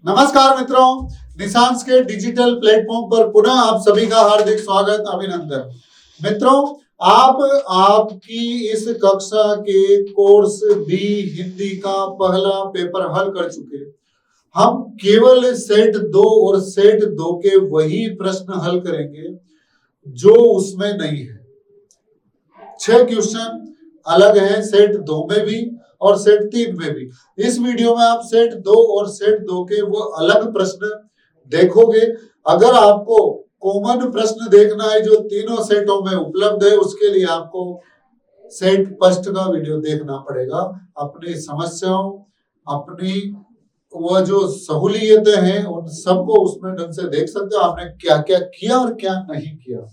नमस्कार मित्रों, निशांस के डिजिटल प्लेटफॉर्म पर पुनः आप सभी का हार्दिक स्वागत, अभिनंदन। मित्रों, आप आपकी इस कक्षा के कोर्स बी हिंदी का पहला पेपर हल कर चुके हैं। हम केवल सेट 2 और सेट 2 के वही प्रश्न हल करेंगे जो उसमें नहीं है। 6 क्वेश्चन अलग है सेट 2 में भी और सेट 3 में भी। इस वीडियो में आप सेट 2 और सेट 2 के वो अलग प्रश्न देखोगे। अगर आपको कॉमन प्रश्न देखना है जो तीनों सेटों में उपलब्ध है, उसके लिए आपको सेट फर्स्ट का वीडियो देखना पड़ेगा। अपनी समस्याओं, अपनी वो जो सहूलियतें हैं उन सबको उसमें ढंग से देख सकते हो, आपने क्या क्या किया और क्या नहीं किया।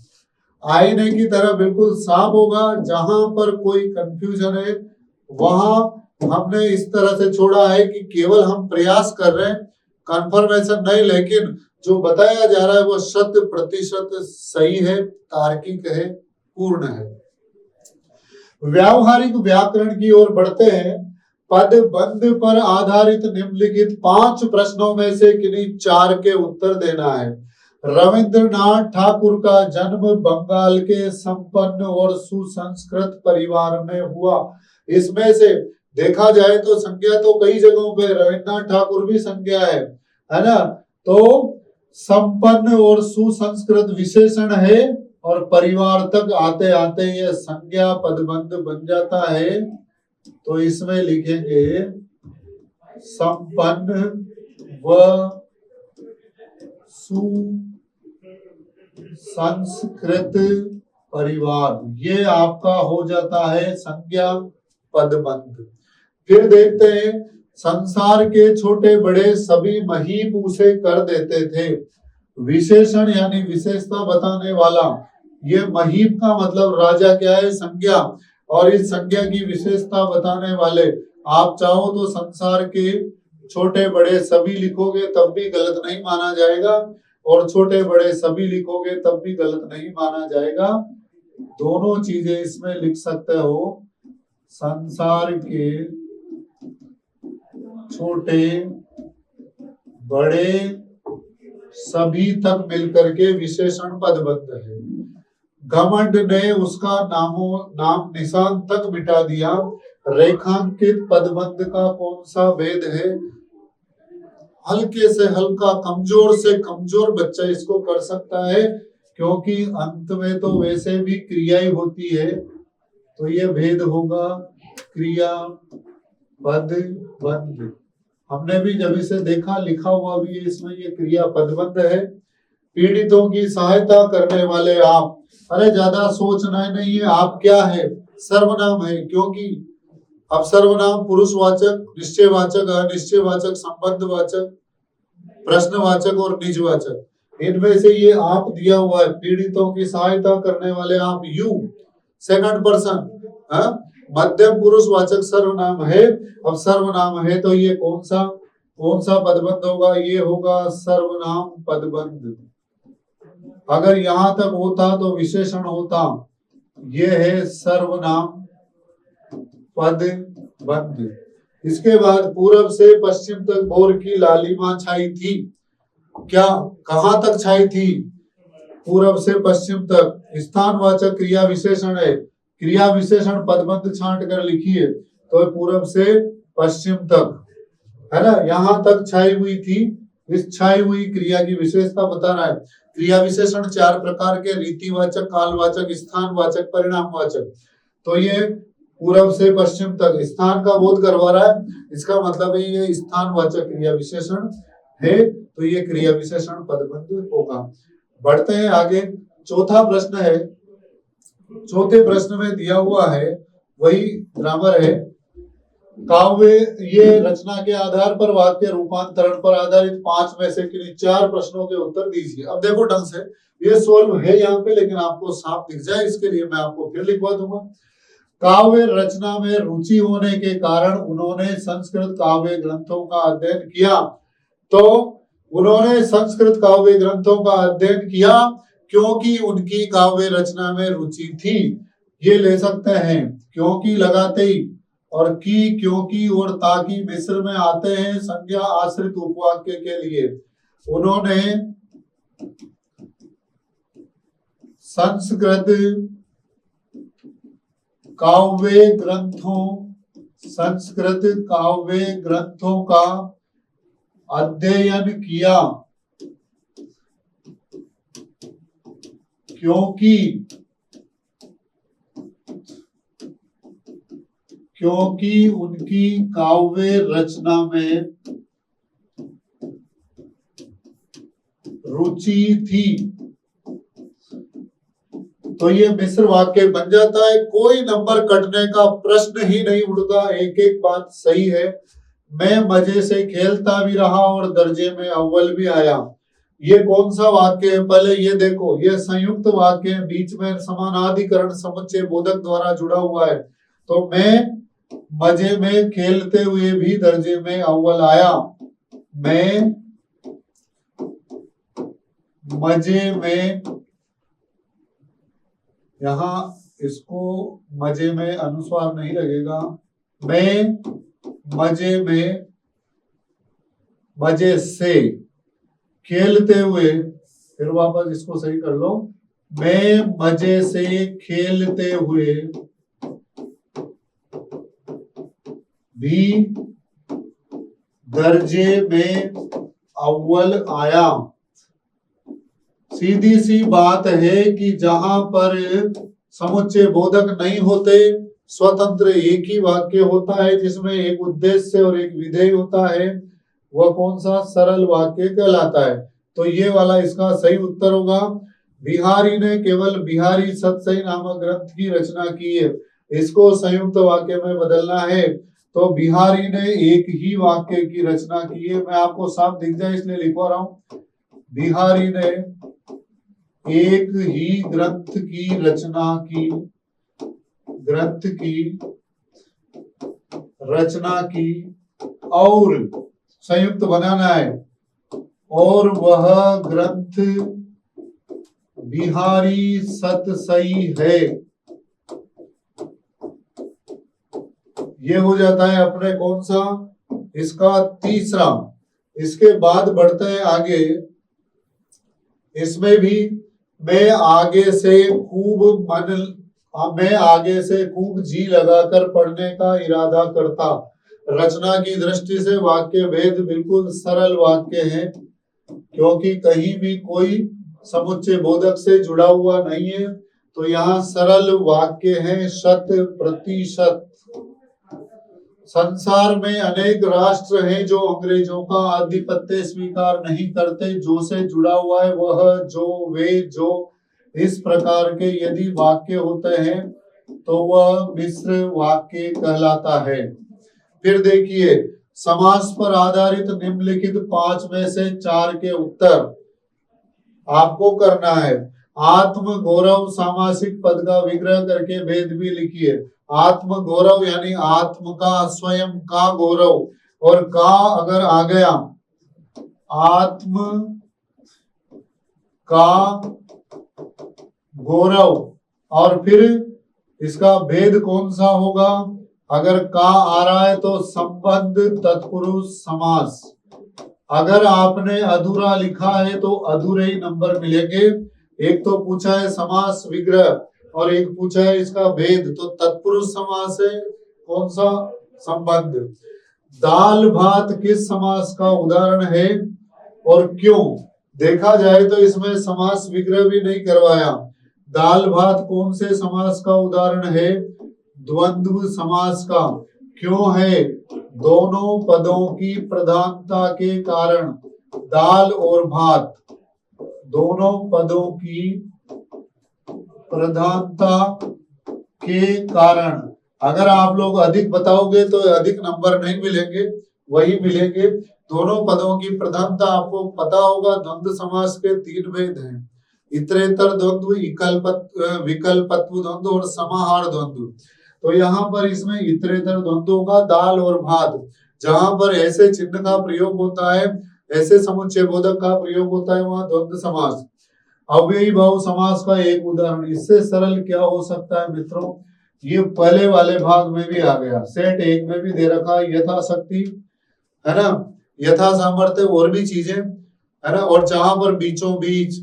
आईने की तरह बिल्कुल साफ होगा। जहां पर कोई कंफ्यूजन है वहां हमने इस तरह से छोड़ा है कि केवल हम प्रयास कर रहे हैं, कंफर्मेशन नहीं, लेकिन जो बताया जा रहा है वो 100% सही है, तार्किक है, पूर्ण है। व्यावहारिक व्याकरण की ओर बढ़ते हैं। पद बंध पर आधारित निम्नलिखित 5 प्रश्नों में से किन्हीं 4 के उत्तर देना है। रविंद्रनाथ ठाकुर का जन्म बंगाल के संपन्न और सुसंस्कृत परिवार में हुआ। इसमें से देखा जाए तो संज्ञा तो कई जगहों पे रविंद्रनाथ ठाकुर भी संज्ञा है ना। तो संपन्न और सुसंस्कृत विशेषण है और परिवार तक आते आते ये संज्ञा पदबंध बन जाता है। तो इसमें लिखेंगे संपन्न व सुसंस्कृत परिवार, ये आपका हो जाता है संज्ञा पदबंध। फिर देखते हैं, संसार के छोटे बड़े सभी महीप उसे कर देते थे। विशेषण यानी विशेषता बताने वाला, ये महीप का मतलब राजा क्या है, संज्ञा, और इस संज्ञा की विशेषता बताने वाले। आप चाहो तो संसार के छोटे बड़े सभी लिखोगे तब भी गलत नहीं माना जाएगा, और छोटे बड़े सभी लिखोगे तब भी गलत नहीं माना जाएगा। दोनों चीजें इसमें लिख सकते हो। संसार के छोटे बड़े सभी तक मिलकर के विशेषण पदबंध है। घमंड ने उसका नाम निशान तक मिटा दिया। रेखांकित पदबंध का कौन सा भेद है? हल्के से हल्का, कमजोर से कमजोर बच्चा इसको कर सकता है, क्योंकि अंत में तो वैसे भी क्रिया ही होती है। तो ये भेद होगा क्रिया पदबंध। हमने भी जब इसे देखा, लिखा हुआ भी है इसमें, ये क्रिया पदबंध है। पीड़ितों की सहायता करने वाले आप, अरे ज्यादा सोचना नहीं है। आप क्या है? सर्वनाम है, क्योंकि अब सर्वनाम पुरुषवाचक, निश्चयवाचक, अनिश्चयवाचक, संबंधवाचक, प्रश्नवाचक और निजवाचक, इनमें से ये आप दिया हुआ है। पीड़ितों की सहायता करने वाले आप, यू सेकंड पर्सन, मध्यम पुरुषवाचक सर्वनाम है। अब सर्वनाम है तो ये कौन सा पदबंध होगा? ये होगा सर्वनाम पदबंध। अगर यहां तक होता तो विशेषण होता। ये है सर्वनाम पदबंध। इसके बाद पूरब से पश्चिम तक भोर की लालिमा छाई थी। क्या, कहां तक छाई थी? पूरब से पश्चिम तक। स्थानवाचक क्रिया विशेषण है, क्रिया विशेषण पदबंध छांट कर लिखिए तो पूरब से पश्चिम तक, है ना। यहां तक छाई हुई थी। इस छाई हुई क्रिया की विशेषता बताना है। क्रिया विशेषण 4 प्रकार के, रीतिवाचक, कालवाचक, स्थानवाचक, परिणामवाचक। तो ये पूरब से पश्चिम तक, स्थान का बोध करवा रहा है, इसका मतलब है ये स्थानवाचक क्रिया विशेषण है, तो ये क्रिया विशेषण पदबंध होगा। बढ़ते हैं आगे। चौथा प्रश्न है। चौथे प्रश्न में दिया हुआ है वही ग्रामर है। काव्य, ये रचना के आधार पर वाक्य रूपांतरण पर आधारित 5 में से किन्हीं 4 प्रश्नों के उत्तर दीजिए। अब देखो ढंग से, ये सोल्व है यहाँ पे, लेकिन आपको साफ दिख जाए इसके लिए मैं आपको फिर लिखवा दूंगा। काव्य रचना में रुचि होने के कारण उन्होंने संस्कृत काव्य ग्रंथों का अध्ययन किया। तो उन्होंने संस्कृत काव्य ग्रंथों का अध्ययन किया क्योंकि उनकी काव्य रचना में रुचि थी। ये ले सकते हैं क्योंकि लगाते ही, और की, क्योंकि और ताकि मिस्र में आते हैं संज्ञा आश्रित उपवाक्य के लिए। उन्होंने संस्कृत काव्य ग्रंथों का अध्ययन किया, क्योंकि उनकी काव्य रचना में रुचि थी। तो ये मिस्र वाक्य बन जाता है, कोई नंबर कटने का प्रश्न ही नहीं उठता, एक एक बात सही है। मैं मजे से खेलता भी रहा और दर्जे में अव्वल भी आया। ये कौन सा वाक्य है? पहले ये देखो, ये संयुक्त वाक्य है, बीच में समानाधिकरण समुच्चय बोधक द्वारा जुड़ा हुआ है। तो मैं मजे में खेलते हुए भी दर्जे में अव्वल आया। मैं मजे में, यहां इसको मजे में अनुस्वार नहीं लगेगा। मैं मजे में, मजे से खेलते हुए, फिर वापस इसको सही कर लो। मैं मजे से खेलते हुए भी दर्जे में अव्वल आया। सीधी सी बात है कि जहां पर समुच्चय बोधक नहीं होते, स्वतंत्र एक ही वाक्य होता है जिसमें एक उद्देश्य और एक विधेय होता है, वह कौन सा? सरल वाक्य कहलाता है। तो ये वाला इसका सही उत्तर होगा। बिहारी ने केवल बिहारी सतसई नामक ग्रंथ की रचना की है, इसको संयुक्त वाक्य में बदलना है। तो बिहारी ने एक ही वाक्य की रचना की है, मैं आपको साफ दिख जाए इसलिए लिखवा रहा हूं। बिहारी ने एक ही ग्रंथ की रचना की और संयुक्त बनाना है, और वह ग्रंथ बिहारी सतसई है। ये हो जाता है अपने कौन सा? इसका तीसरा। इसके बाद बढ़ते हैं आगे। इसमें भी मैं आगे से खूब जी लगाकर पढ़ने का इरादा करता। रचना की दृष्टि से वाक्य भेद बिल्कुल सरल वाक्य है, क्योंकि कहीं भी कोई समुच्चय बोधक से जुड़ा हुआ नहीं है। तो यहाँ सरल वाक्य है, 100%। संसार में अनेक राष्ट्र हैं जो अंग्रेजों का आधिपत्य स्वीकार नहीं करते। जो से जुड़ा हुआ है वह, जो, वे, जो, इस प्रकार के यदि वाक्य होते हैं तो वह मिश्र वाक्य कहलाता है। फिर देखिए, समास पर आधारित निम्नलिखित 5 में से 4 के उत्तर आपको करना है। आत्म गौरव सामासिक पद का विग्रह करके भेद भी लिखिए। आत्म गौरव यानी आत्म का, स्वयं का गौरव, और का अगर आ गया, आत्म का गौरव, और फिर इसका भेद कौन सा होगा? अगर का आ रहा है तो संबंध तत्पुरुष समास। अगर आपने अधूरा लिखा है तो अधूरे ही नंबर मिलेंगे। एक तो पूछा है समास विग्रह और एक पूछा है इसका भेद, तो तत्पुरुष समास है, कौन सा? संबंध। दाल भात किस समास का उदाहरण है और क्यों? देखा जाए तो इसमें समास विग्रह भी नहीं करवाया। दाल भात कौन से समास का उदाहरण है? द्वंद्व समास का। क्यों है? दोनों पदों की प्रधानता के कारण। दाल और भात दोनों पदों की प्रधानता के कारण। अगर आप लोग अधिक बताओगे तो अधिक नंबर नहीं मिलेंगे, वही मिलेंगे। दोनों पदों की प्रधानता आपको पता होगा। द्वंद्व समास के 3 भेद हैं, इतरेतर द्वंद्व, विकल्पत्व द्वंद्व और समाहार द्वंद्व। तो यहाँ पर इसमें इतरेतर द्वंद्व होगा, दाल और भात। जहां पर ऐसे चिन्ह का प्रयोग होता है, ऐसे समुच्चय बोधक का प्रयोग होता है, वहां द्वंद्व समास। अव्ययी भाव समास का एक उदाहरण, इससे सरल क्या हो सकता है मित्रों? ये पहले वाले भाग में भी आ गया, सेट 1 में भी दे रखा है यथाशक्ति, है ना, यथा सामर्थ्य और भी चीजें, है ना, और जहां पर बीचों बीच,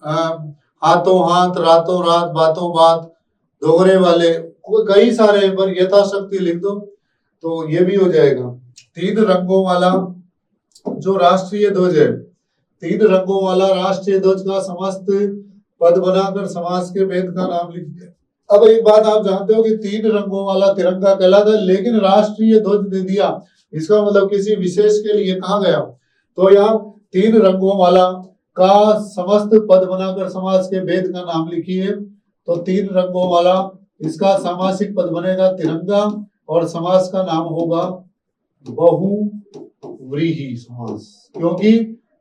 हाथों हाथ, रातों रात, बातों बात, दोहरे वाले कई सारे हैं, पर यथाशक्ति लिख दो तो ये भी हो जाएगा। 3 रंगों वाला जो राष्ट्रीय ध्वज है, 3 रंगों वाला राष्ट्रीय ध्वज का समस्त पद बनाकर समास के भेद का नाम लिखिए। अब एक बात आप जानते हो कि 3 रंगों वाला तिरंगा कहलाता है, लेकिन राष्ट्रीय ध्वज दे दिया, इसका मतलब किसी विशेष के लिए कहा गया। तो यहाँ 3 रंगों वाला का समस्त पद बनाकर समास के भेद का नाम लिखिए। तो 3 रंगों वाला, इसका सामासिक पद बनेगा तिरंगा और समास का नाम होगा बहुव्रीहि समास, क्योंकि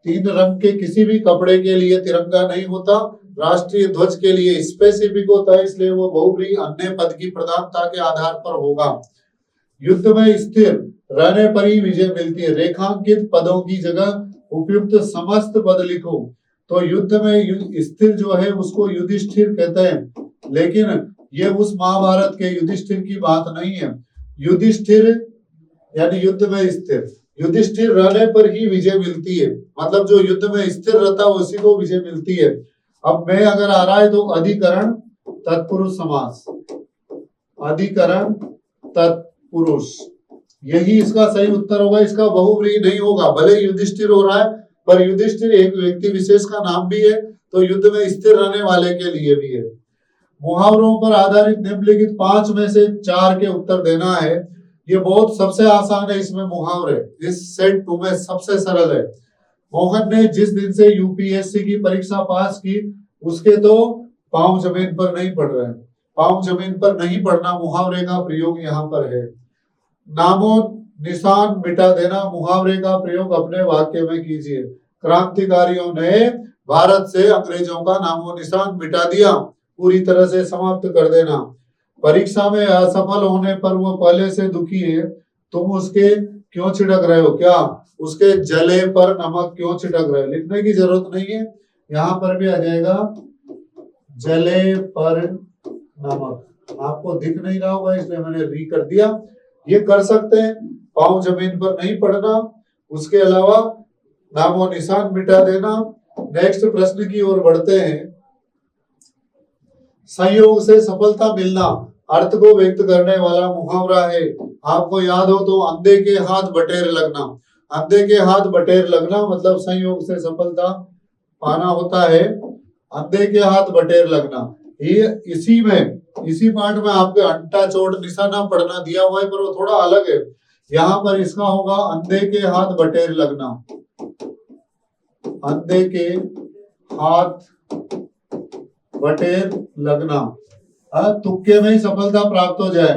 3 रंग के किसी भी कपड़े के लिए तिरंगा नहीं होता, राष्ट्रीय ध्वज के लिए स्पेसिफिक होता है, इसलिए वो बहुव्रीहि अन्य पद की प्रधानता के आधार पर होगा। युद्ध में स्थिर रहने पर ही विजय मिलती है। रेखांकित पदों की जगह उपयुक्त समस्त पद लिखो। तो युद्ध में स्थिर जो है उसको युधिष्ठिर कहते हैं, लेकिन ये उस महाभारत के युधिष्ठिर की बात नहीं है। युधिष्ठिर यानी युद्ध में स्थिर, युधिष्ठिर रहने पर ही विजय मिलती है, मतलब जो युद्ध में स्थिर रहता है उसी को विजय मिलती है। अब मैं अगर आ रहा है तो अधिकरण तत्पुरुष समास, अधिकरण तत्पुरुष, यही इसका सही उत्तर होगा। इसका बहुव्रीहि नहीं होगा, भले युधिष्ठिर हो रहा है पर युधिष्ठिर एक व्यक्ति विशेष का नाम भी है, तो युद्ध में स्थिर रहने वाले के लिए भी है। मुहावरों पर आधारित निम्नलिखित 5 में से 4 के उत्तर देना है। ये बहुत सबसे आसान है, इसमें मुहावरे इस सेट 2 में सबसे सरल है। मोहन ने जिस दिन से यूपीएससी की परीक्षा पास की उसके तो पांव जमीन पर नहीं पड़ रहे हैं, पांव जमीन पर नहीं पड़ना मुहावरे का प्रयोग यहाँ पर है। नामो निशान मिटा देना मुहावरे का प्रयोग अपने वाक्य में कीजिए। क्रांतिकारियों ने भारत से अंग्रेजों का नामो निशान मिटा दिया, पूरी तरह से समाप्त कर देना। परीक्षा में असफल होने पर वो पहले से दुखी है, तुम उसके क्यों छिड़क रहे हो, क्या उसके जले पर नमक क्यों छिड़क रहे हो, लिखने की जरूरत नहीं है, यहाँ पर भी आ जाएगा जले पर नमक। आपको दिख नहीं रहा होगा इसलिए मैंने री कर दिया। ये कर सकते हैं, पांव जमीन पर नहीं पड़ना, उसके अलावा नामो निशान मिटा देना। नेक्स्ट प्रश्न की ओर बढ़ते हैं। संयोग से सफलता मिलना अर्थ को व्यक्त करने वाला मुहावरा है। आपको याद हो तो अंधे के हाथ बटेर लगना, अंधे के हाथ बटेर लगना मतलब संयोग से सफलता पाना होता है, अंधे के हाथ बटेर लगना। ये इसी पार्ट में आपके अंटा चोट निशाना पढ़ना दिया हुआ है, पर वो थोड़ा अलग है। यहाँ पर इसका होगा अंधे के हाथ बटेर लगना, अंधे के हाथ बटेर लगना, तुक्के में ही सफलता प्राप्त हो जाए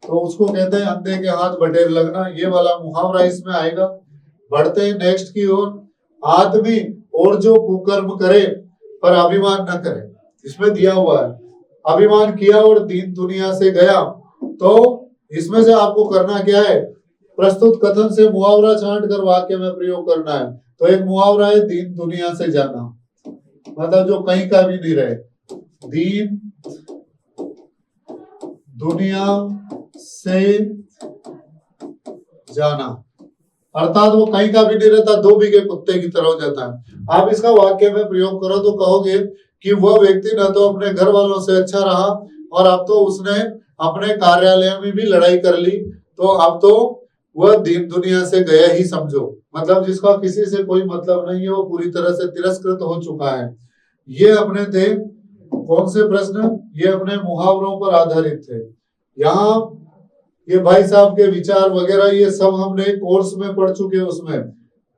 तो उसको कहते हैं अंधे के हाथ बटेर लगना। ये वाला मुहावरा इसमें आएगा। बढ़ते हैं नेक्स्ट की ओर। आदमी और जो कुकर्म करे पर अभिमान न करे, इसमें दिया हुआ है अभिमान किया और दीन दुनिया से गया, तो इसमें से आपको करना क्या है, प्रस्तुत कथन से मुहावरा छांट कर वाक्य में प्रयोग करना है। तो एक मुहावरा है दीन दुनिया से जाना, मतलब जो कहीं का भी नहीं रहे, दीन दुनिया से जाना, अर्थात वो कहीं का भी नहीं रहता, 2 बीघे कुत्ते की तरह हो जाता है। आप इसका वाक्य में प्रयोग करो तो कहोगे कि वह व्यक्ति न तो अपने घर वालों से अच्छा रहा और अब तो उसने अपने कार्यालय में भी लड़ाई कर ली, तो अब तो वह दीन दुनिया से गया ही समझो, मतलब जिसका किसी से कोई मतलब नहीं है, वो पूरी तरह से तिरस्कृत हो चुका है। ये अपने थे कौन से प्रश्न, ये अपने मुहावरों पर आधारित थे। यहाँ ये भाई साहब के विचार वगैरह ये सब हमने कोर्स में पढ़ चुके हैं, उसमें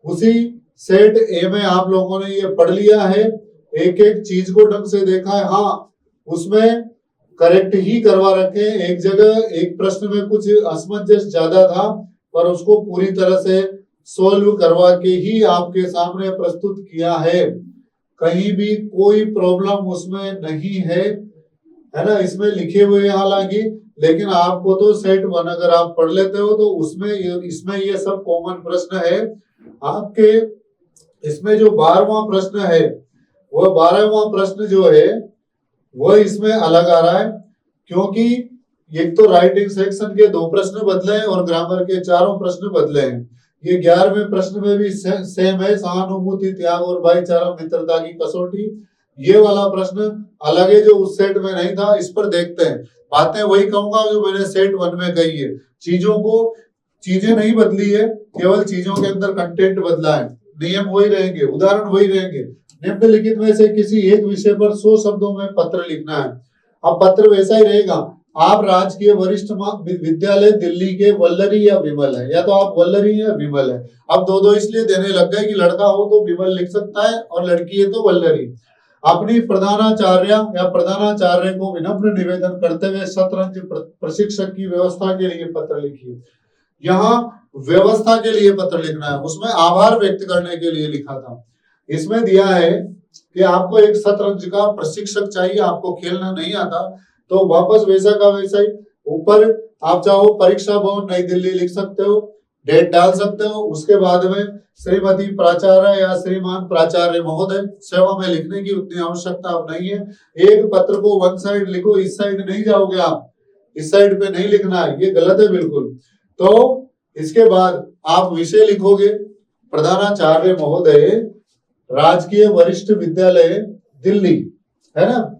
उसी सेट ए में आप लोगों ने ये पढ़ लिया है, एक एक चीज को ढंग से देखा है। हाँ, उसमें करेक्ट ही करवा रखे, एक जगह एक प्रश्न में कुछ असमंजस ज्यादा था पर उसको पूरी तरह से सोल्व करवा के ही आपके सामने प्रस्तुत किया है, कहीं भी कोई प्रॉब्लम उसमें नहीं है ना। इसमें लिखे हुए हालांकि, लेकिन आपको तो सेट 1 अगर आप पढ़ लेते हो तो उसमें इसमें ये सब कॉमन प्रश्न है आपके। इसमें जो 12वां प्रश्न है, वह 12वां प्रश्न जो है वह इसमें अलग आ रहा है। क्योंकि एक तो राइटिंग सेक्शन के 2 प्रश्न बदले हैं और ग्रामर के 4 प्रश्न बदले हैं। ये 11वें प्रश्न में भी सेम है, सहानुभूति, त्याग और भाईचारा, मित्रता की कसौटी। ये वाला प्रश्न अलग है जो उस सेट में नहीं था, इस पर देखते हैं। बातें वही कहूंगा जो मैंने सेट 1 में कही है। चीजें नहीं बदली है, केवल चीजों के अंदर कंटेंट बदला है, नियम वही रहेंगे, उदाहरण वही रहेंगे। निम्नलिखित में से किसी एक विषय पर 100 शब्दों में पत्र लिखना है। अब पत्र वैसा ही रहेगा, आप राजकीय वरिष्ठ विद्यालय दिल्ली के वल्लरी या विमल है, या तो आप वल्लरी या विमल है। अब दो दो इसलिए देने लग गए कि लड़का हो तो विमल लिख सकता है और लड़की है तो वल्लरी। अपनी प्रधानाचार्य या प्रधानाचार्य को विनम्र निवेदन करते हुए शतरंज प्रशिक्षक की व्यवस्था के लिए पत्र लिखिए। यहाँ व्यवस्था के लिए पत्र लिखना है, उसमें आभार व्यक्त करने के लिए लिखा था। इसमें दिया है कि आपको एक शतरंज का प्रशिक्षक चाहिए, आपको खेलना नहीं आता तो वापस वैसा का वैसा ही ऊपर आप चाहो परीक्षा भवन नई दिल्ली लिख सकते हो, डेट डाल सकते हो। उसके बाद में श्रीमती प्राचार्य या श्रीमान प्राचार्य महोदय सेवा में लिखने की उतनी आवश्यकता अब नहीं है। एक पत्र को वन साइड लिखो, इस साइड नहीं जाओगे आप, इस साइड पे नहीं लिखना है, ये गलत है बिल्कुल। तो इसके बाद आप विषय लिखोगे प्रधानाचार्य महोदय राजकीय वरिष्ठ विद्यालय दिल्ली, है ना।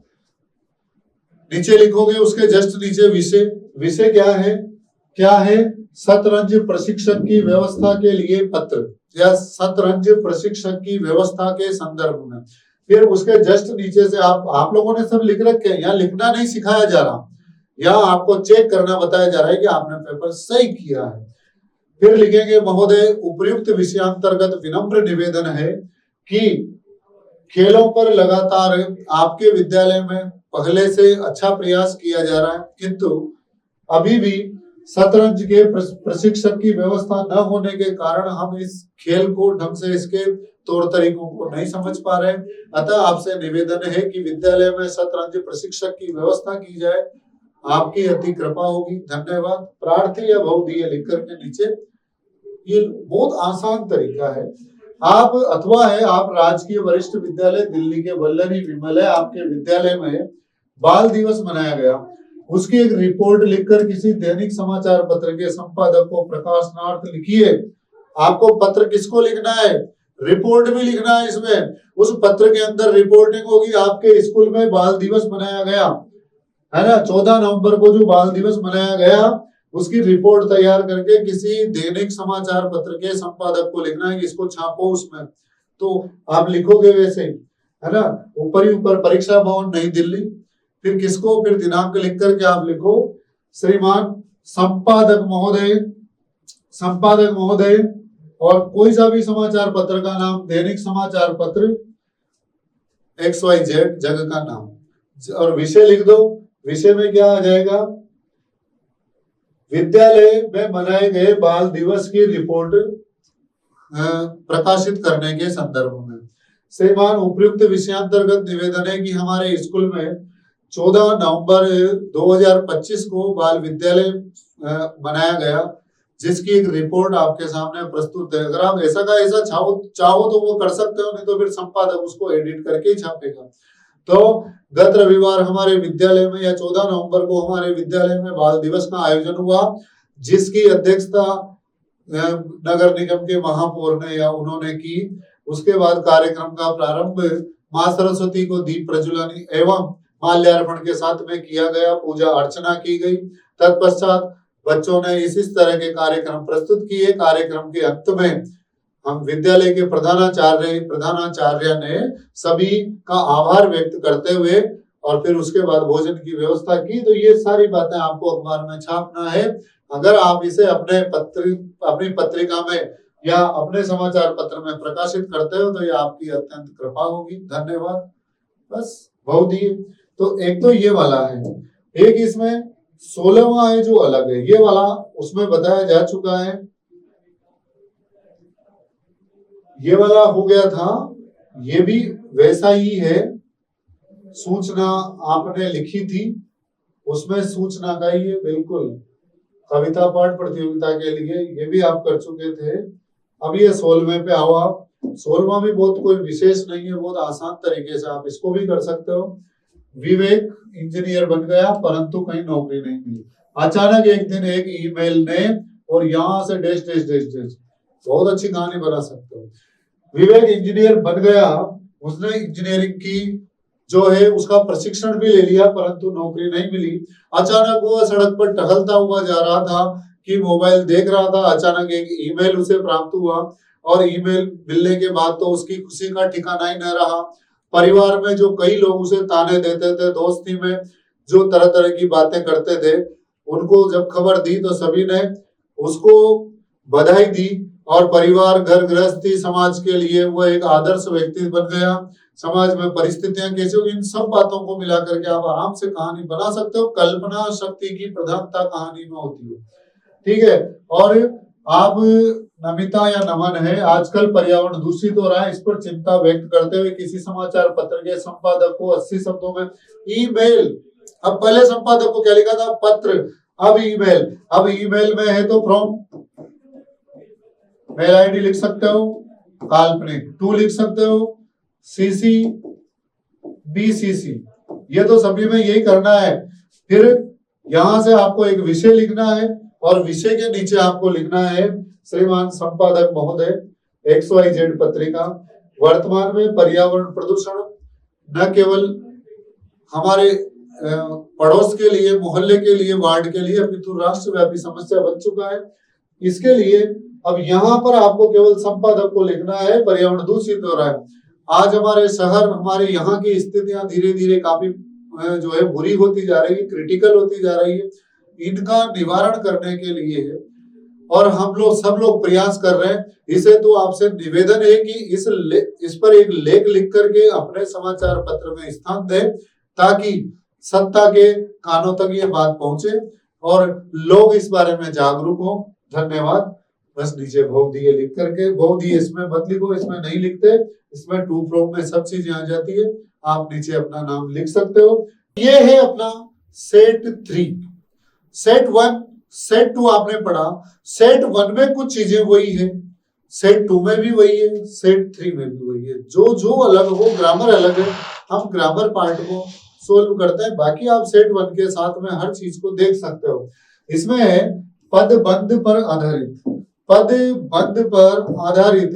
नीचे लिखोगे उसके जस्ट नीचे विषय। विषय क्या है शतरंज प्रशिक्षक की व्यवस्था के लिए पत्र या शतरंज प्रशिक्षक की व्यवस्था के संदर्भ में। फिर उसके जस्ट नीचे से आप लोगों ने सब लिख रखे हैं, यहाँ लिखना नहीं सिखाया जा रहा, यहाँ आपको चेक करना बताया जा रहा है कि आपने पेपर सही किया है। फिर लिखेंगे महोदय उपर्युक्त विषयांतर्गत विनम्र निवेदन है कि खेलों पर लगातार आपके विद्यालय में पहले से अच्छा प्रयास किया जा रहा है, किंतु अभी भी शतरंज के प्रशिक्षक की व्यवस्था न होने के कारण हम इस खेल को ढंग से इसके तौर तरीकों को नहीं समझ पा रहे। अतः आपसे निवेदन है कि विद्यालय में शतरंज प्रशिक्षक की व्यवस्था की जाए, आपकी अति कृपा होगी, धन्यवाद। प्रार्थी या बहुदीय लिख करके नीचे, ये बहुत आसान तरीका है। आप राजकीय वरिष्ठ विद्यालय दिल्ली के वल्लरी विमल है, आपके विद्यालय में बाल दिवस मनाया गया, उसकी एक रिपोर्ट लिखकर किसी दैनिक समाचार पत्र के संपादक को प्रकाशनार्थ लिखिए। आपको पत्र किसको लिखना है? रिपोर्ट भी लिखना है इसमें। उस पत्र के अंदर रिपोर्टिंग होगी, आपके स्कूल में बाल दिवस मनाया गया है ना, 14 नवंबर को जो बाल दिवस मनाया गया उसकी रिपोर्ट तैयार करके किसी दैनिक समाचार पत्र के संपादक को लिखना है कि इसको छापो उसमें। तो आप लिखोगे वैसे, है ना, ऊपर ही ऊपर परीक्षा भवन नई दिल्ली, फिर किसको, फिर दिनांक लिख करके आप लिखो श्रीमान संपादक महोदय और कोई सा भी समाचार पत्र का नाम, दैनिक समाचार पत्र XYZ जगह का नाम, और विषय लिख दो। विषय में क्या आ जाएगा? विद्यालय में मनाए गए बाल दिवस की रिपोर्ट प्रकाशित करने के संदर्भ में। श्रीमान उपयुक्त विषयांतर्गत निवेदन है कि हमारे स्कूल में 14 नवंबर 2025 को बाल विद्यालय मनाया गया, जिसकी एक रिपोर्ट आपके सामने प्रस्तुत है। अगर आप ऐसा का ऐसा चाहो तो वो कर सकते हो, नहीं तो फिर संपादक उसको एडिट करके ही छापेगा। तो गत रविवार हमारे विद्यालय में या 14 नवंबर को हमारे विद्यालय में बाल दिवस का आयोजन हुआ, जिसकी अध्यक्षता नगर निगम के महापौर ने या उन्होंने की। उसके बाद कार्यक्रम का प्रारंभ मां सरस्वती को दीप प्रज्वलन एवं माल्यार्पण के साथ में किया गया, पूजा अर्चना की गई। तत्पश्चात बच्चों ने इस तरह के कार्यक्रम प्रस्तुत किए। कार्यक्रम के अंत में हम विद्यालय के प्रधानाचार्य ने सभी का आभार व्यक्त करते हुए और फिर उसके बाद भोजन की व्यवस्था की। तो ये सारी बातें आपको अखबार में छापना है। अगर आप इसे अपनी पत्रिका में या अपने समाचार पत्र में प्रकाशित करते हो तो ये आपकी अत्यंत कृपा होगी, धन्यवाद। बस बहुत ही। तो एक तो ये वाला है, एक इसमें 16वां है जो अलग है, ये वाला उसमें बताया जा चुका है, ये वाला हो गया था। ये भी वैसा ही है, सूचना आपने लिखी थी उसमें सूचना का ही है बिल्कुल, कविता पाठ प्रतियोगिता के लिए ये भी आप कर चुके थे। अब ये 16वें पे आओ आप। 16वां भी बहुत कोई विशेष नहीं है, बहुत आसान तरीके से आप इसको भी कर सकते हो। विवेक इंजीनियर बन गया परंतु कहीं नौकरी नहीं मिली। अचानक एक दिन एक ईमेल ने और यहां से डैश डैश डैश डैश, बहुत अच्छी कहानी बना सकते हो। विवेक इंजीनियर बन गया, उसने इंजीनियरिंग की जो है उसका प्रशिक्षण भी ले लिया परंतु नौकरी नहीं मिली। अचानक वो सड़क पर टहलता हुआ जा रहा था कि मोबाइल देख रहा था, अचानक एक ईमेल उसे प्राप्त हुआ और ईमेल मिलने के बाद तो उसकी खुशी का ठिकाना ही न रहा। परिवार में जो कई लोग उसे ताने देते थे, दोस्ती में जो तरह तरह की बातें करते थे, उनको जब खबर दी तो सभी ने उसको बधाई दी और परिवार, घर गृहस्थी, समाज के लिए वो एक आदर्श व्यक्ति बन गया। समाज में परिस्थितियां कैसी होगी, इन सब बातों को मिलाकर के आप आराम से कहानी बना सकते हो। कल्पना शक्ति की प्रधानता कहानी में होती है, ठीक है। और आप नमिता या नमन है, आजकल पर्यावरण दूषित हो रहा है, इस पर चिंता व्यक्त करते हुए किसी समाचार पत्र के संपादक को 80 शब्दों में ईमेल, अब पहले संपादक को क्या लिखा था, पत्र, अब ईमेल, अब ईमेल में है तो फ्रॉम मेल आईडी लिख सकते हो, काल्पनिक टू लिख सकते हो, सीसी बीसीसी, ये तो सभी में यही करना है। फिर यहां से आपको एक विषय लिखना है और विषय के नीचे आपको लिखना है, श्रीमान संपादक महोदय XYZ पत्रिका, वर्तमान में पर्यावरण प्रदूषण न केवल हमारे पड़ोस के लिए, मोहल्ले के लिए, वार्ड के लिए, अपितु राष्ट्रव्यापी समस्या बन चुका है। इसके लिए अब यहाँ पर आपको केवल संपादक को लिखना है, पर्यावरण दूषित हो रहा है। आज हमारे शहर, हमारे यहाँ की स्थितियां धीरे धीरे काफी जो है बुरी होती जा रही है, क्रिटिकल होती जा रही है। इनका निवारण करने के लिए और हम लोग सब लोग प्रयास कर रहे हैं। इसे तो आपसे निवेदन है कि इस पर एक लेख लिख करके अपने समाचार पत्र में स्थान दें ताकि सत्ता के कानों तक ये बात पहुंचे और लोग इस बारे में जागरूक हो। धन्यवाद। बस नीचे भोग दिए लिख करके, भोग दिए इसमें मत लिखो, इसमें नहीं लिखते, इसमें टू फ्रॉम में सब चीजें आ जाती है। आप नीचे अपना नाम लिख सकते हो। ये है अपना सेट 3। सेट 1, सेट 2 आपने पढ़ा। सेट 1 में कुछ चीजें वही है, सेट 2 में भी वही है, सेट 3 में भी वही है। जो अलग हो, ग्रामर अलग है, हम ग्रामर पार्ट को सोल्व करते हैं, बाकी आप सेट 1 के साथ में हर चीज को देख सकते हो। इसमें पदबंध पर आधारित, पदबंध पर आधारित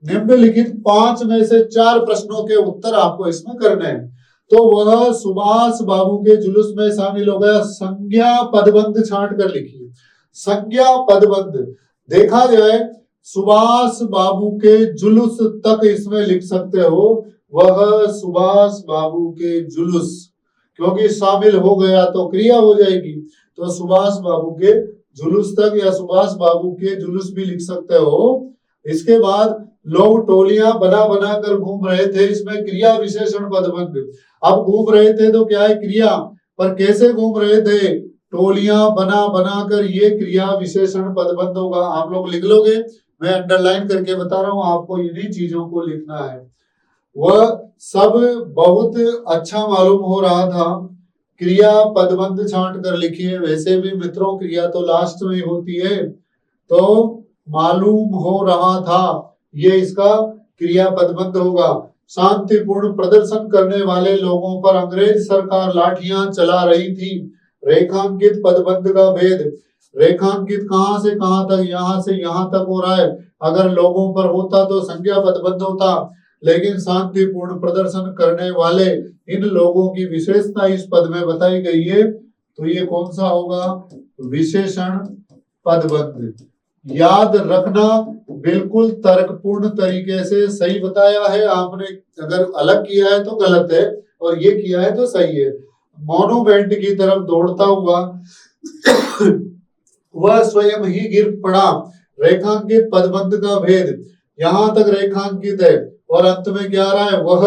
निम्नलिखित 5 में से 4 प्रश्नों के उत्तर आपको इसमें करने हैं। तो वह सुभाष बाबू के जुलूस में शामिल हो गया। संज्ञा पदबंध छांट कर लिखिए, संज्ञा पदबंध। देखा जाए सुभाष बाबू के जुलूस तक इसमें लिख सकते हो, वह सुभाष बाबू के जुलूस, क्योंकि शामिल हो गया तो क्रिया हो जाएगी, तो सुभाष बाबू के जुलूस तक या सुभाष बाबू के जुलूस भी लिख सकते हो। इसके बाद लोग टोलियां बना बना कर घूम रहे थे, इसमें क्रिया विशेषण पदबंध। अब घूम रहे थे तो क्या है, क्रिया, पर कैसे घूम रहे थे, टोलियां बना बना कर, ये क्रिया विशेषण पदबंध होगा। आप लोग लिख लोगे, मैं अंडरलाइन करके बता रहा हूं आपको, इन्हीं चीजों को लिखना है। वह सब बहुत अच्छा मालूम हो रहा था। क्रिया पदबंध छांट कर लिखिए। वैसे भी मित्रों क्रिया तो लास्ट में होती है, तो मालूम हो रहा था, ये इसका क्रिया पदबंध होगा। शांतिपूर्ण प्रदर्शन करने वाले लोगों पर अंग्रेज सरकार लाठियां चला रही थी। रेखांकित पदबंध का भेद, रेखांकित कहां से कहां तक, यहां से यहां तक हो रहा है। अगर लोगों पर होता तो संज्ञा पदबंध होता, लेकिन शांतिपूर्ण प्रदर्शन करने वाले इन लोगों की विशेषता इस पद में बताई गई है, तो ये कौन सा होगा, विशेषण पदबंध। याद रखना, बिल्कुल तर्कपूर्ण तरीके से सही बताया है आपने। अगर अलग किया है तो गलत है और ये किया है तो सही है। मॉन्यूमेंट की तरफ दौड़ता हुआ वह स्वयं ही गिर पड़ा। रेखांकित पदबंध का भेद, यहां तक रेखांकित है और अंत में क्या आ रहा है, वह,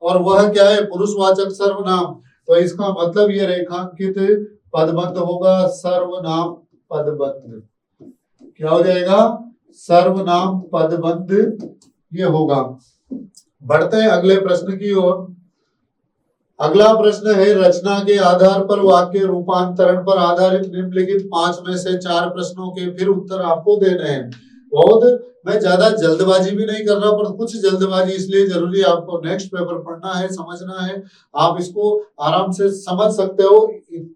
और वह क्या है, पुरुषवाचक सर्वनाम, तो इसका मतलब ये रेखांकित पदबंध होगा सर्वनाम पदबंध। क्या हो जाएगा, सर्वनाम पदबंध ये होगा। बढ़ते हैं अगले प्रश्न की ओर। अगला प्रश्न है, रचना के आधार पर वाक्य रूपांतरण पर आधारित निम्नलिखित 5 में से 4 प्रश्नों के फिर उत्तर आपको देने हैं। बहुत मैं ज्यादा जल्दबाजी भी नहीं कर रहा, पर कुछ जल्दबाजी इसलिए जरूरी है, आपको नेक्स्ट पेपर पढ़ना है, समझना है, आप इसको आराम से समझ सकते हो,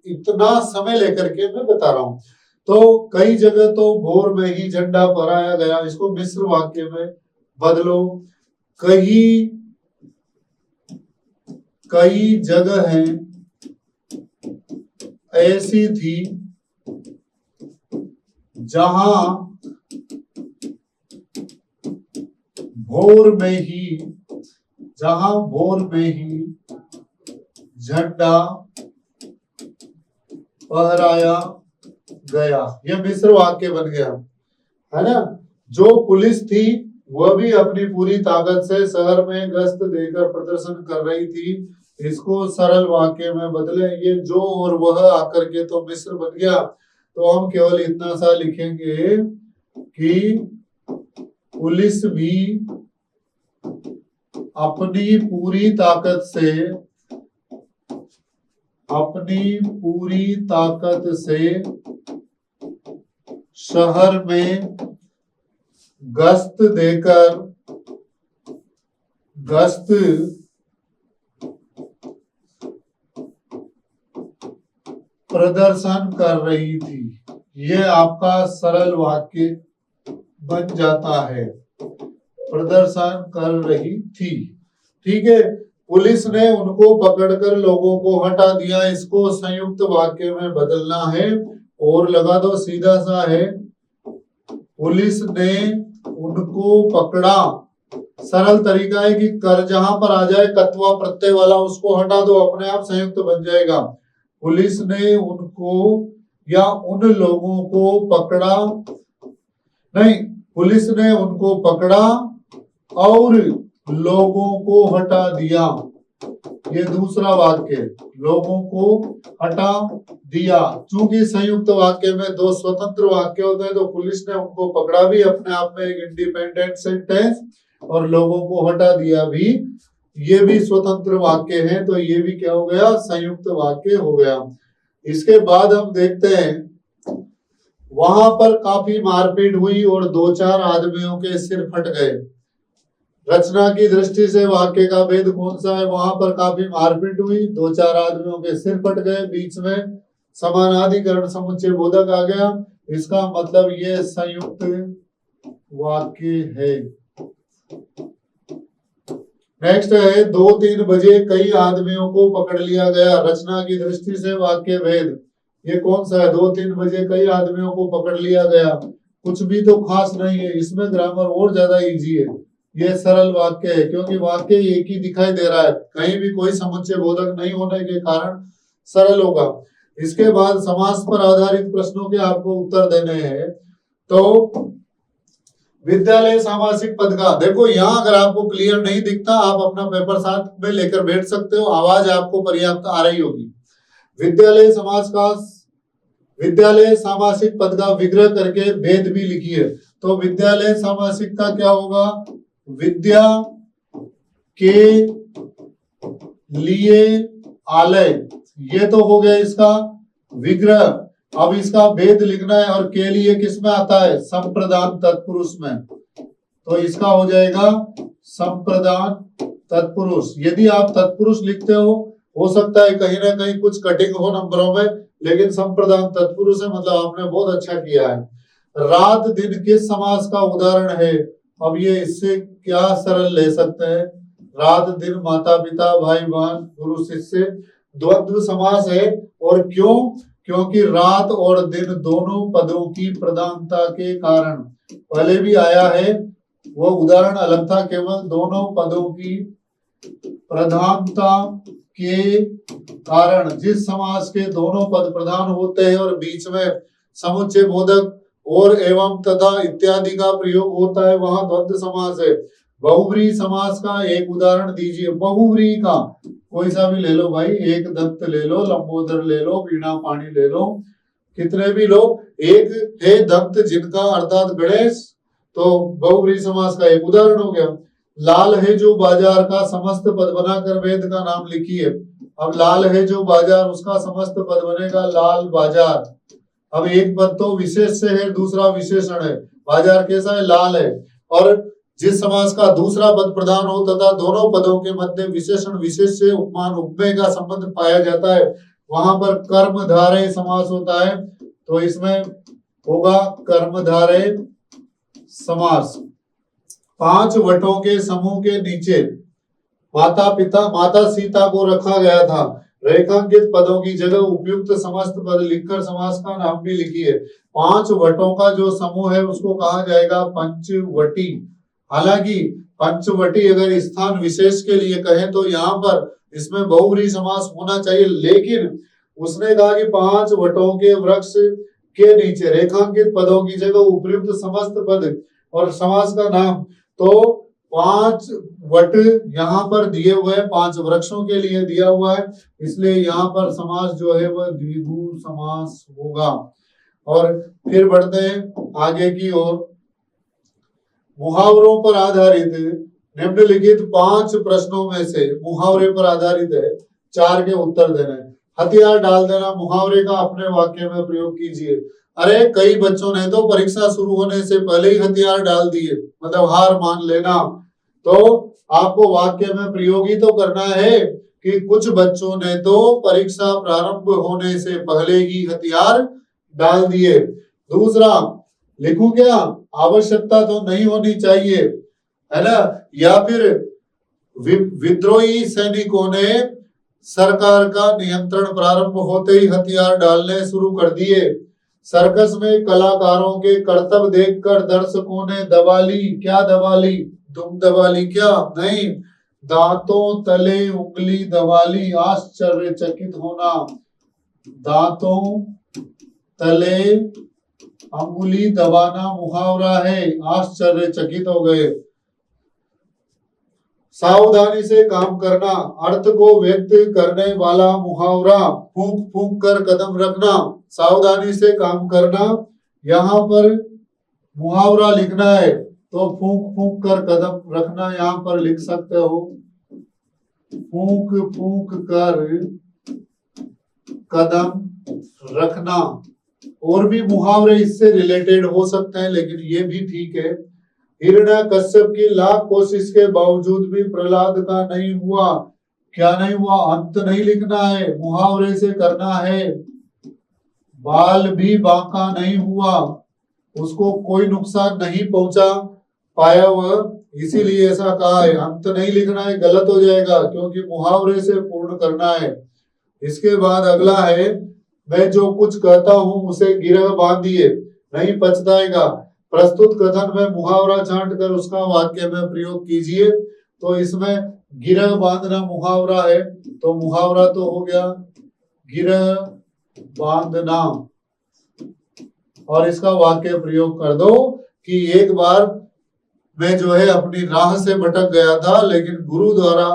इतना समय लेकर के मैं बता रहा हूं। तो कई जगह तो भोर में ही झंडा फहराया गया, इसको मिश्र वाक्य में बदलो। कई कई जगह है ऐसी थी जहां भोर में ही झंडा फहराया गया। यह मिश्र वाक्य बन गया, है ना। जो पुलिस थी वह भी अपनी पूरी ताकत से शहर में गश्त देकर प्रदर्शन कर रही थी, इसको सरल वाक्य में बदले। ये जो और वह आकर के तो मिश्र बन गया, तो हम केवल इतना सा लिखेंगे कि पुलिस भी अपनी पूरी ताकत से शहर में गश्त प्रदर्शन कर रही थी। यह आपका सरल वाक्य बन जाता है, प्रदर्शन कर रही थी। ठीक है, पुलिस ने उनको पकड़कर लोगों को हटा दिया, इसको संयुक्त वाक्य में बदलना है और लगा दो सीधा सा है, पुलिस ने उनको पकड़ा। सरल तरीका है कि कर जहां पर आ जाए कत्वा प्रत्यय वाला उसको हटा दो, अपने आप संयुक्त बन जाएगा। पुलिस ने उनको या उन लोगों को पकड़ा, नहीं, पुलिस ने उनको पकड़ा और लोगों को हटा दिया। ये दूसरा वाक्य, लोगों को हटा दिया। चूंकि संयुक्त वाक्य में दो स्वतंत्र वाक्य होते हैं, तो पुलिस ने उनको पकड़ा भी अपने आप में एक इंडिपेंडेंट सेंटेंस, और लोगों को हटा दिया भी, ये भी स्वतंत्र वाक्य है, तो ये भी क्या हो गया, संयुक्त वाक्य हो गया। इसके बाद हम देखते हैं, वहां पर काफी मारपीट हुई और 2-4 आदमियों के सिर फट गए। रचना की दृष्टि से वाक्य का भेद कौन सा है, वहां पर काफी मारपीट हुई, 2-4 आदमियों के सिर फट गए, बीच में समानाधिकरण समुच्चय बोधक आ गया, इसका मतलब ये संयुक्त वाक्य है। नेक्स्ट है, 2-3 बजे कई आदमियों को पकड़ लिया गया। रचना की दृष्टि से वाक्य भेद, ये कौन सा है, 2-3 बजे कई आदमियों को पकड़ लिया गया। कुछ भी तो खास नहीं है, इसमें ग्रामर और ज्यादा इजी है। ये सरल वाक्य है, क्योंकि वाक्य एक ही दिखाई दे रहा है, कहीं भी कोई समुच्चय बोधक नहीं होने के कारण सरल होगा। इसके बाद समास पर आधारित प्रश्नों के आपको उत्तर देने हैं। तो विद्यालय सामासिक पद का देखो, यहाँ अगर आपको क्लियर नहीं दिखता, आप अपना पेपर साथ में लेकर बैठ सकते हो, आवाज आपको पर्याप्त आ रही होगी। विद्यालय सामासिक पद का विग्रह करके भेद भी लिखिए। तो विद्यालय सामासिक का क्या होगा, विद्या के लिए आलय, ये तो हो गया इसका विग्रह। अब इसका भेद लिखना है, और के लिए किस में आता है, संप्रदान तत्पुरुष में, तो इसका हो जाएगा संप्रदान तत्पुरुष। यदि आप तत्पुरुष लिखते हो सकता है कहीं ना कहीं कुछ कटिंग हो नंबरों में, लेकिन संप्रदान तत्पुरुष है, मतलब आपने बहुत अच्छा किया है। रात दिन किस समास का उदाहरण है, अब ये इससे क्या सरल ले सकते हैं, रात दिन माता पिता भाई बहन गुरु शिष्य, द्वंद्व समास है। और क्यों, क्योंकि रात और दिन दोनों पदों की प्रधानता के कारण, पहले भी आया है, वो उदाहरण अलग था, केवल दोनों पदों की प्रधानता के कारण, जिस समास के दोनों पद प्रधान होते हैं और बीच में समुच्चय बोधक और एवं तथा इत्यादि का प्रयोग होता है, वहां द्वंद्व समास है। बहुव्रीहि समास का एक उदाहरण दीजिए, बहुव्रीहि का कोई सा भी ले लो भाई, एक दत्त ले लो, लंबोदर ले लो, वीणा पाणी ले लो, कितने भी लो, एक है दत्त जिनका अर्थात गणेश, तो बहुव्रीहि समास का एक उदाहरण हो गया। लाल है जो बाजार का समस्त पद बनाकर वेद का नाम लिखिए। अब लाल है जो बाजार, उसका समस्त पद बनेगा लाल बाजार। अब एक पद तो विशेष से है, दूसरा विशेषण है, बाजार कैसा है, लाल है, और जिस समास का दूसरा पद प्रधान हो तथा दोनों पदों के मध्य विशेषण विशेष से उपमान उपमेय का संबंध पाया जाता है, वहां पर कर्मधारय समास होता है। तो इसमें होगा कर्मधारय समास। 5 वटों के समूह के नीचे माता सीता को रखा गया था। रेखांकित पदों की जगह उपयुक्त समस्त पद लिखकर समास का नाम भी लिखिए। 5 वटों का जो समूह है उसको कहा जाएगा पंचवटी। हालांकि पंचवटी अगर स्थान विशेष के लिए कहें तो यहाँ पर इसमें बहुव्रीहि समास होना चाहिए, लेकिन उसने कहा कि 5 वटों के वृक्ष के नीचे रेखांकित पदों की जगह उपयुक्त समस्त पद और समास का नाम। तो 5 वट यहाँ पर दिए हुए हैं, 5 वृक्षों के लिए दिया हुआ है, इसलिए यहाँ पर समास जो है वह द्विगु समास होगा। और फिर बढ़ते हैं आगे की ओर। मुहावरों पर आधारित निम्नलिखित 5 प्रश्नों में से मुहावरे पर आधारित है 4 के उत्तर देने। हथियार डाल देना मुहावरे का अपने वाक्य में प्रयोग कीजिए। अरे कई बच्चों ने तो परीक्षा शुरू होने से पहले ही हथियार डाल दिए, मतलब हार मान लेना। तो आपको वाक्य में प्रयोग ही तो करना है कि कुछ बच्चों ने तो परीक्षा प्रारंभ होने से पहले ही हथियार डाल दिए। दूसरा लिखूं क्या, आवश्यकता तो नहीं होनी चाहिए, है ना। या फिर विद्रोही सैनिकों ने सरकार का नियंत्रण प्रारंभ होते ही हथियार डालने शुरू कर दिए। सर्कस में कलाकारों के कर्तव्य देखकर दर्शकों ने दबा ली। क्या दबा ली? तुम दबा ली क्या? नहीं, दांतों तले उंगली दबा ली। आश्चर्यचकित होना, दांतों तले अंगुली दबाना मुहावरा है, आश्चर्यचकित हो गए। सावधानी से काम करना, अर्थ को व्यक्त करने वाला मुहावरा। फूंक फूंक कर कदम रखना, सावधानी से काम करना। यहाँ पर मुहावरा लिखना है तो फूंक फूंक कर कदम रखना यहाँ पर लिख सकते हो, फूंक फूंक कर कदम रखना। और भी मुहावरे इससे रिलेटेड हो सकते हैं, लेकिन ये भी ठीक है। हिरण्यकश्यप की लाख कोशिश के बावजूद भी प्रहलाद का नहीं हुआ। क्या नहीं हुआ? अंत नहीं लिखना है, मुहावरे से करना है। बाल भी बांका नहीं हुआ, उसको कोई नुकसान नहीं पहुंचा पाया वह, इसीलिए ऐसा कहा है। अंत नहीं लिखना है, गलत हो जाएगा, क्योंकि मुहावरे से पूर्ण करना है। इसके बाद अगला है, मैं जो कुछ कहता हूं उसे गिरह बांधिए, नहीं पछताएगा। प्रस्तुत कथन में मुहावरा छांट कर उसका वाक्य में प्रयोग कीजिए। तो इसमें गिरह बांधना मुहावरा है, तो मुहावरा तो हो गया गिरह बांधना, और इसका वाक्य प्रयोग कर दो कि एक बार मैं जो है अपनी राह से भटक गया था, लेकिन गुरु द्वारा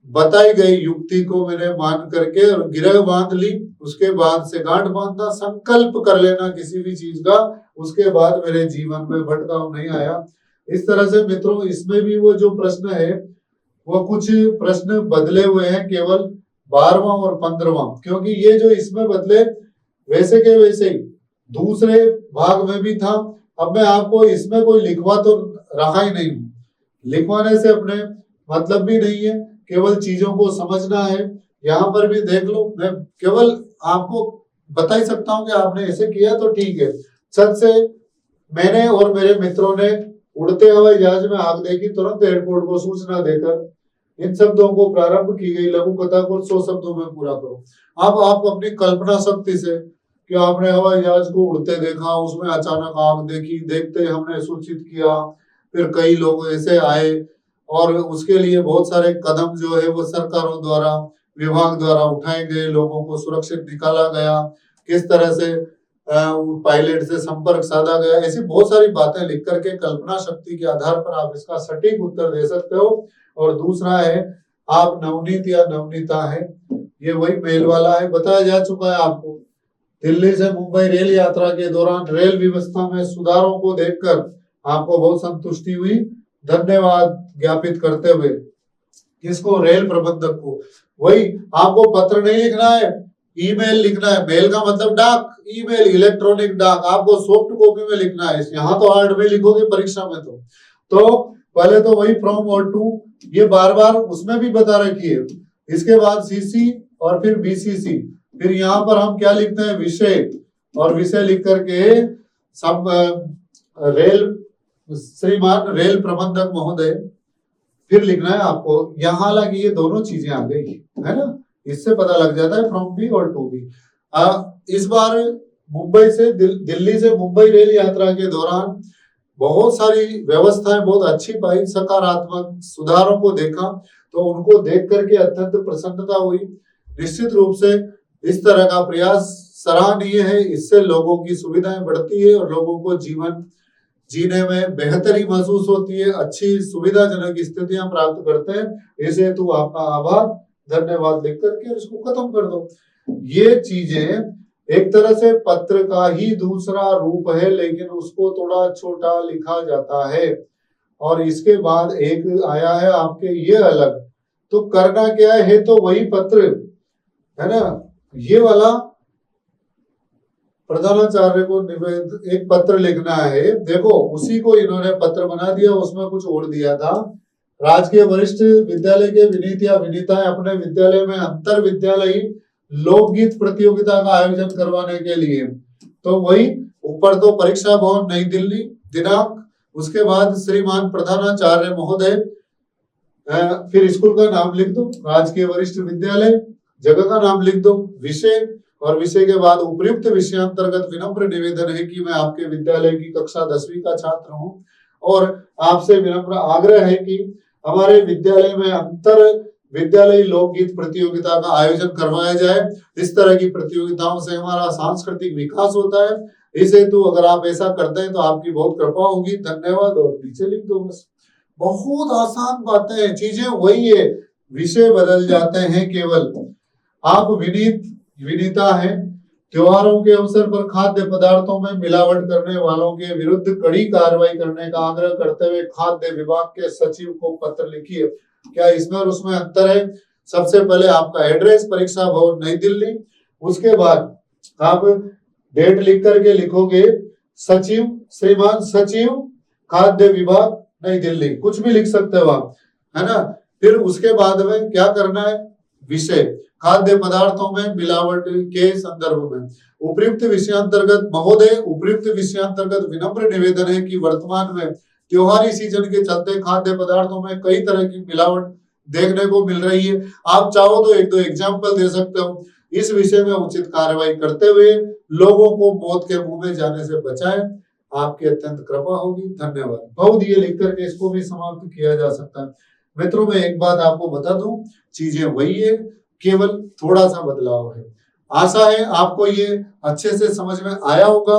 बताई गई युक्ति को मैंने मान करके गिरह बांध ली। उसके बाद से गांठ बांधना, संकल्प कर लेना किसी भी चीज का, उसके बाद मेरे जीवन में भटकाव नहीं आया। इस तरह से मित्रों, इसमें भी वो जो प्रश्न है वो कुछ प्रश्न बदले हुए हैं, केवल 12वां और 15वां, क्योंकि ये जो इसमें बदले वैसे के वैसे ही दूसरे भाग में भी था। अब मैं आपको इसमें कोई लिखवा तो रहा ही नहीं, लिखवाने से अपने मतलब भी नहीं है, केवल चीजों को समझना है। यहाँ पर भी देख लो, मैं केवल आपको बता ही सकता हूँ कि आपने ऐसे किया तो ठीक है। छत से मैंने और मेरे मित्रों ने उड़ते हवाई जहाज में आग देखी, तुरंत एयरपोर्ट को सूचना देकर इन शब्दों को प्रारंभ की गई लघु कथा को 100 शब्दों में पूरा करो। अब आप अपनी कल्पना शक्ति से कि आपने हवाई जहाज को उड़ते देखा, उसमें अचानक आग देखी, देखते हमने सूचित किया, फिर कई लोग ऐसे आए और उसके लिए बहुत सारे कदम जो है वो सरकारों द्वारा, विभाग द्वारा उठाए गए, लोगों को सुरक्षित निकाला गया, किस तरह से पायलट से संपर्क साधा गया, ऐसी बहुत सारी बातें लिख करके कल्पना शक्ति के आधार पर आप इसका सटीक उत्तर दे सकते हो। और दूसरा है, आप नवनीत या नवनीता है, ये वही मेल वाला है, बताया जा चुका है आपको। दिल्ली से मुंबई रेल यात्रा के दौरान रेल व्यवस्था में सुधारों को देखकर आपको बहुत संतुष्टि हुई, धन्यवाद ज्ञापित करते हुए। किसको? रेल प्रबंधक को। वही आपको पत्र नहीं लिखना है, ईमेल लिखना है, मेल का मतलब डाक, ईमेल इलेक्ट्रॉनिक डाक, आपको सॉफ्ट कॉपी में लिखना है, यहाँ तो हार्ड में लिखोगे परीक्षा में। तो पहले तो वही फ्रॉम और टू, ये बार बार उसमें भी बता रखी है। इसके बाद सीसी और फिर बीसीसी, फिर यहाँ पर हम क्या लिखते हैं, विषय, और विषय लिख करके सब रेल, श्रीमान रेल प्रबंधक महोदय, फिर लिखना है आपको। यहाँ हालांकि ये दोनों चीजें आ गई है ना, इससे पता लग जाता है फ्रॉम बी और टू बी। इस बार मुंबई से दिल्ली से मुंबई रेल यात्रा के दौरान बहुत सारी व्यवस्थाएं बहुत अच्छी पाई, सकारात्मक सुधारों को देखा, तो उनको देख करके अत्यंत प्रसन्नता हुई। निश्चित रूप से इस तरह का प्रयास सराहनीय है, इससे लोगों की सुविधाएं बढ़ती है और लोगों को जीवन जीने में बेहतरी महसूस होती है, अच्छी सुविधाजनक स्थितियां प्राप्त करते हैं। इस हेतु आपका आभार, धन्यवाद लिख करके इसको खत्म कर दो। ये चीजें एक तरह से पत्र का ही दूसरा रूप है, लेकिन उसको थोड़ा छोटा लिखा जाता है। और इसके बाद एक आया है आपके ये अलग, तो करना क्या है, तो वही पत्र है ना, ये वाला प्रधानाचार्य को एक पत्र लिखना है। देखो उसी को इन्होंने पत्र बना दिया, उसमें कुछ और दिया था। राजकीय वरिष्ठ विद्यालय के विनीत या विनीताएं अपने विद्यालय में अंतर विद्यालयी लोकगीत प्रतियोगिता का आयोजन करवाने के लिए, तो वही ऊपर तो परीक्षा भवन नई दिल्ली दिनांक, उसके बाद श्रीमान प्रधानाचार्य महोदय, फिर स्कूल का नाम लिख दो, राजकीय वरिष्ठ विद्यालय, जगह का नाम लिख दो, विषय, और विषय के बाद उपयुक्त विषयांतर्गत विनम्र निवेदन है कि मैं आपके विद्यालय की कक्षा 10वीं का छात्र हूं और आपसे विनम्र आग्रह है कि हमारे विद्यालय में अंतर विद्यालय लोकगीत प्रतियोगिता का आयोजन करवाया जाए। इस तरह की प्रतियोगिताओं से हमारा सांस्कृतिक विकास होता है, इस हेतु अगर आप ऐसा करते हैं तो आपकी बहुत कृपा होगी, धन्यवाद, और नीचे लिख दो बस। बहुत आसान बातें हैं, चीजें वही है, विषय बदल जाते हैं केवल। आप विनीता है, त्योहारों के अवसर पर खाद्य पदार्थों में मिलावट करने वालों के विरुद्ध कड़ी कार्रवाई करने का आग्रह करते हुए खाद्य विभाग के सचिव को पत्र लिखिए। क्या इसमें और उसमें अंतर है? सबसे पहले आपका एड्रेस परीक्षा भवन नई दिल्ली, उसके बाद आप डेट लिख करके लिखोगे सचिव, श्रीमान सचिव खाद्य विभाग नई दिल्ली, कुछ भी लिख सकते हो आप, है ना। फिर उसके बाद में क्या करना है, विषय खाद्य पदार्थों में मिलावट के संदर्भ में उपयुक्त विषयांतर्गत महोदय, उपयुक्त विषयांतर्गत विनम्र निवेदन है कि वर्तमान में त्योहारी सीजन के चलते खाद्य पदार्थों में कई तरह की मिलावट देखने को मिल रही है। आप चाहो तो एक दो एग्जाम्पल दे सकते हो। इस विषय में उचित कार्रवाई करते हुए लोगों को मौत के मुंह में जाने से बचाएं, आपकी अत्यंत कृपा होगी, धन्यवाद। बहुत ये लिख करके इसको भी समाप्त किया जा सकता है। मित्रों में एक बात आपको बता दूं, चीजें वही है, केवल थोड़ा सा बदलाव है। आशा है आपको ये अच्छे से समझ में आया होगा।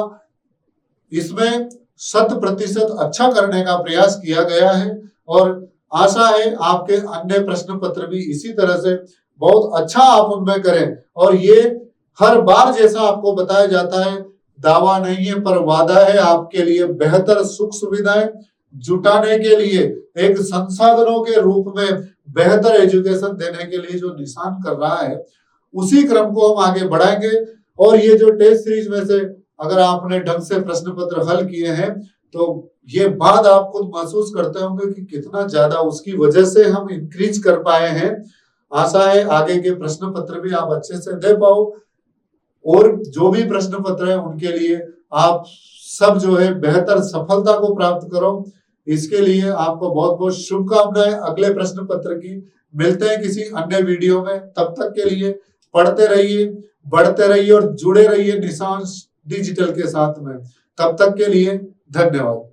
इसमें 100% अच्छा करने का प्रयास किया गया है और आशा है आपके अन्य प्रश्न पत्र भी इसी तरह से बहुत अच्छा आप उनमें करें। और ये हर बार जैसा आपको बताया जाता है, दावा नहीं है पर वादा है, आपके लिए बेहतर सुख सुविधाएं जुटाने के लिए एक संसाधनों के रूप में बेहतर एजुकेशन देने के लिए जो निशान कर रहा है, उसी क्रम को हम आगे बढ़ाएंगे। और ये जो टेस्ट सीरीज में से अगर आपने ढंग से प्रश्न पत्र हल किए हैं तो ये बात आप खुद महसूस करते होंगे कि कितना ज्यादा उसकी वजह से हम इंक्रीज कर पाए हैं। आशा है आगे के प्रश्न पत्र भी आप अच्छे से दे पाओ और जो भी प्रश्न पत्र है उनके लिए आप सब जो है बेहतर सफलता को प्राप्त करो। इसके लिए आपको बहुत बहुत शुभकामनाएं। अगले प्रश्न पत्र की मिलते हैं किसी अन्य वीडियो में, तब तक के लिए पढ़ते रहिए, बढ़ते रहिए और जुड़े रहिए निशान डिजिटल के साथ में। तब तक के लिए धन्यवाद।